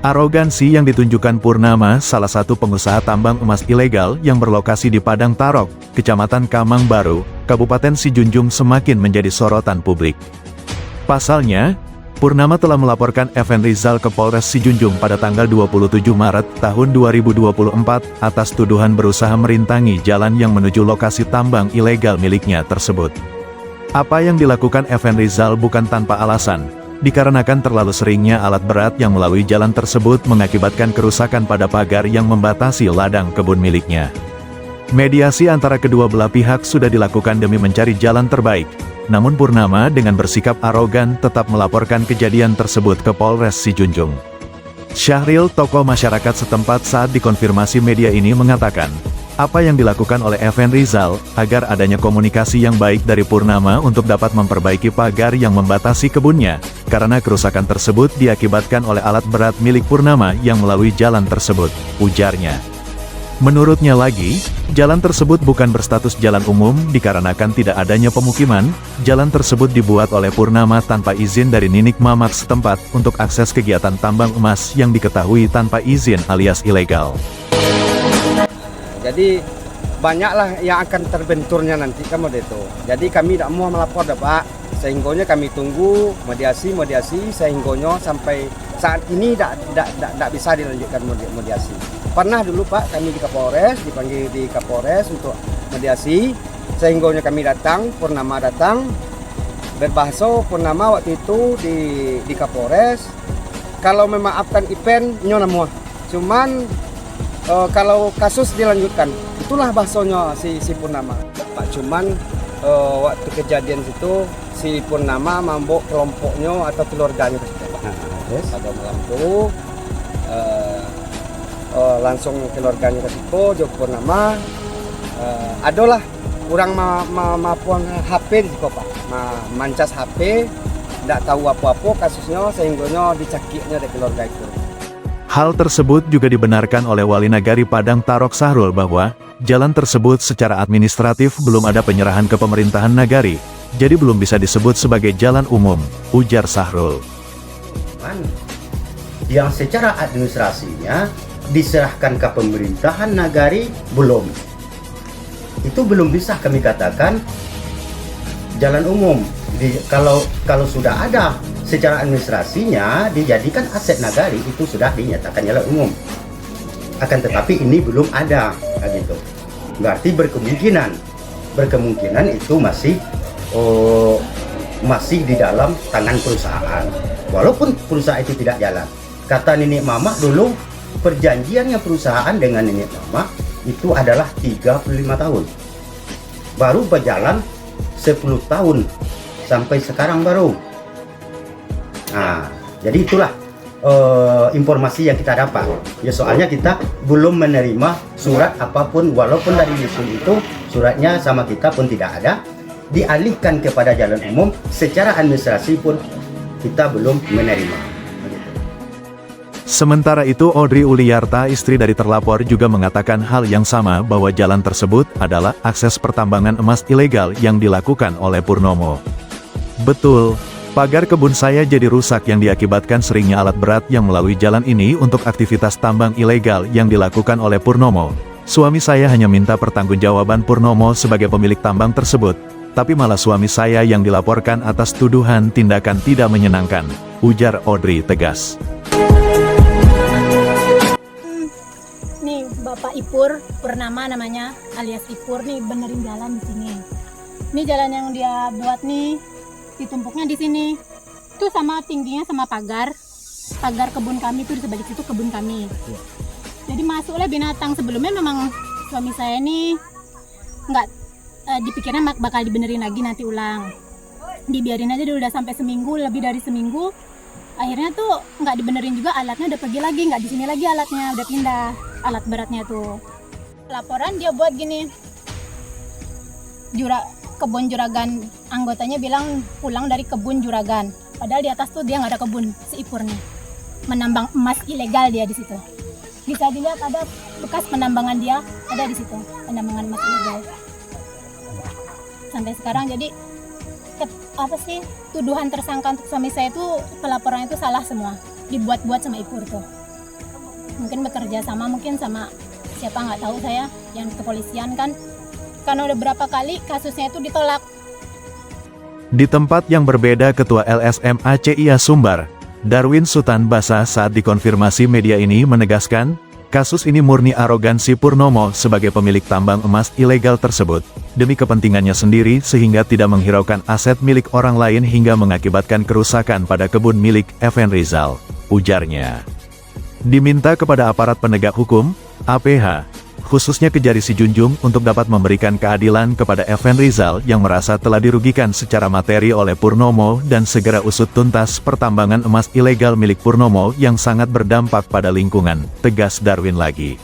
Arogansi yang ditunjukkan Purnama, salah satu pengusaha tambang emas ilegal yang berlokasi di Padang Tarok, Kecamatan Kamang Baru, Kabupaten Sijunjung semakin menjadi sorotan publik. Pasalnya, Purnama telah melaporkan Effendi Rizal ke Polres Sijunjung pada tanggal 27 Maret tahun 2024 atas tuduhan berusaha merintangi jalan yang menuju lokasi tambang ilegal miliknya tersebut. Apa yang dilakukan Effendi Rizal bukan tanpa alasan, dikarenakan terlalu seringnya alat berat yang melalui jalan tersebut mengakibatkan kerusakan pada pagar yang membatasi ladang kebun miliknya. Mediasi antara kedua belah pihak sudah dilakukan demi mencari jalan terbaik, namun Purnama dengan bersikap arogan tetap melaporkan kejadian tersebut ke Polres Sijunjung. Syahril, tokoh masyarakat setempat saat dikonfirmasi media ini mengatakan, apa yang dilakukan oleh Effendi Rizal, agar adanya komunikasi yang baik dari Purnama untuk dapat memperbaiki pagar yang membatasi kebunnya, karena kerusakan tersebut diakibatkan oleh alat berat milik Purnama yang melalui jalan tersebut, ujarnya. Menurutnya lagi, jalan tersebut bukan berstatus jalan umum dikarenakan tidak adanya pemukiman, jalan tersebut dibuat oleh Purnama tanpa izin dari Ninik Mamak setempat untuk akses kegiatan tambang emas yang diketahui tanpa izin alias ilegal. Jadi banyaklah yang akan terbenturnya nanti kamu itu. Jadi kami tidak mau melapor dah Pak. Sehinggonya kami tunggu mediasi sehinggonya sampai saat ini tidak bisa dilanjutkan mediasi. Pernah dulu Pak kami di Kapolres, dipanggil di Kapolres untuk mediasi. Sehinggonya kami datang, Purnama datang. Berbahasa Purnama waktu itu di Kapolres. Kalau memaafkan Ipen nyo namanya. Cuman kalau kasus dilanjutkan, itulah bahasanya si Purnama. Pak cuman waktu kejadian itu si Purnama mambok kelompoknya atau keluarganya ke situ. Yes. Pada malam itu langsung keluarganya ke situ, Jo Purnama adalah kurang maupun HP di situ Pak. Mancas HP, tidak tahu apa-apa kasusnya sehingga dicakiknya dari keluarga itu. Hal tersebut juga dibenarkan oleh Wali Nagari Padang Tarok Sahrul bahwa, jalan tersebut secara administratif belum ada penyerahan ke pemerintahan Nagari, jadi belum bisa disebut sebagai jalan umum, ujar Sahrul. Yang secara administrasinya diserahkan ke pemerintahan Nagari belum. Itu belum bisa kami katakan jalan umum. Kalau sudah ada secara administrasinya dijadikan aset Nagari, itu sudah dinyatakan jalan umum. Akan tetapi ini belum ada, gitu. Berarti berkemungkinan itu masih di dalam tangan perusahaan. Walaupun perusahaan itu tidak jalan. Kata Nenek Mamak dulu, perjanjiannya perusahaan dengan Nenek Mamak itu adalah 35 tahun. Baru berjalan 10 tahun sampai sekarang baru. Nah, jadi itulah informasi yang kita dapat. Ya soalnya kita belum menerima surat apapun, walaupun dari Lisun itu suratnya sama kita pun tidak ada. Dialihkan kepada jalan umum, secara administrasi pun kita belum menerima. Sementara itu Audrey Uliyarta, istri dari terlapor, juga mengatakan hal yang sama bahwa jalan tersebut adalah akses pertambangan emas ilegal yang dilakukan oleh Purnomo. Betul. Pagar kebun saya jadi rusak yang diakibatkan seringnya alat berat yang melalui jalan ini untuk aktivitas tambang ilegal yang dilakukan oleh Purnomo. Suami saya hanya minta pertanggungjawaban Purnomo sebagai pemilik tambang tersebut, tapi malah suami saya yang dilaporkan atas tuduhan tindakan tidak menyenangkan, ujar Audrey tegas. Nih Bapak Ipur, Purnama namanya, alias Ipur nih benerin jalan di sini. Ini jalan yang dia buat nih, ditumpuknya di sini. Itu sama tingginya sama pagar kebun kami, itu di sebelah situ kebun kami. Jadi masuklah binatang. Sebelumnya memang suami saya ini nggak dipikirnya bakal dibenerin lagi nanti ulang. Dibiarin aja dulu, udah sampai seminggu, lebih dari seminggu. Akhirnya tuh nggak dibenerin juga, alatnya udah pergi lagi, nggak di sini lagi alatnya, udah pindah alat beratnya tuh. Laporan dia buat gini, kebun juragan, anggotanya bilang pulang dari kebun juragan, padahal di atas tuh dia nggak ada kebun, si Ipur nih menambang emas ilegal dia di situ. Bisa dilihat ada bekas penambangan dia, ada di situ penambangan emas ilegal sampai sekarang. Jadi tuduhan tersangka untuk suami saya itu, pelaporan itu salah semua, dibuat-buat sama Ipur tuh. mungkin bekerja sama mungkin sama siapa nggak tahu saya, yang kepolisian kan. Karena udah berapa kali kasusnya itu ditolak. Di tempat yang berbeda, Ketua LSM ACIA Sumbar, Darwin Sutan Basa, saat dikonfirmasi media ini menegaskan, kasus ini murni arogansi Purnomo sebagai pemilik tambang emas ilegal tersebut, demi kepentingannya sendiri sehingga tidak menghiraukan aset milik orang lain hingga mengakibatkan kerusakan pada kebun milik Effendi Rizal, ujarnya. Diminta kepada aparat penegak hukum, APH, khususnya Kejari Sijunjung untuk dapat memberikan keadilan kepada Effendi Rizal yang merasa telah dirugikan secara materi oleh Purnomo dan segera usut tuntas pertambangan emas ilegal milik Purnomo yang sangat berdampak pada lingkungan, tegas Darwin lagi.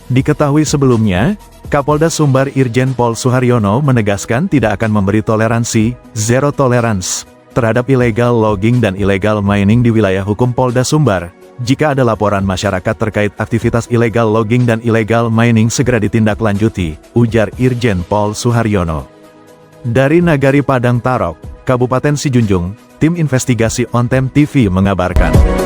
Diketahui sebelumnya, Kapolda Sumbar Irjen Pol Suharyono menegaskan tidak akan memberi toleransi, zero tolerance, terhadap illegal logging dan illegal mining di wilayah hukum Polda Sumbar. Jika ada laporan masyarakat terkait aktivitas illegal logging dan illegal mining segera ditindaklanjuti, ujar Irjen Pol Suharyono. Dari Nagari Padang Tarok, Kabupaten Sijunjung, tim investigasi Ontem TV mengabarkan.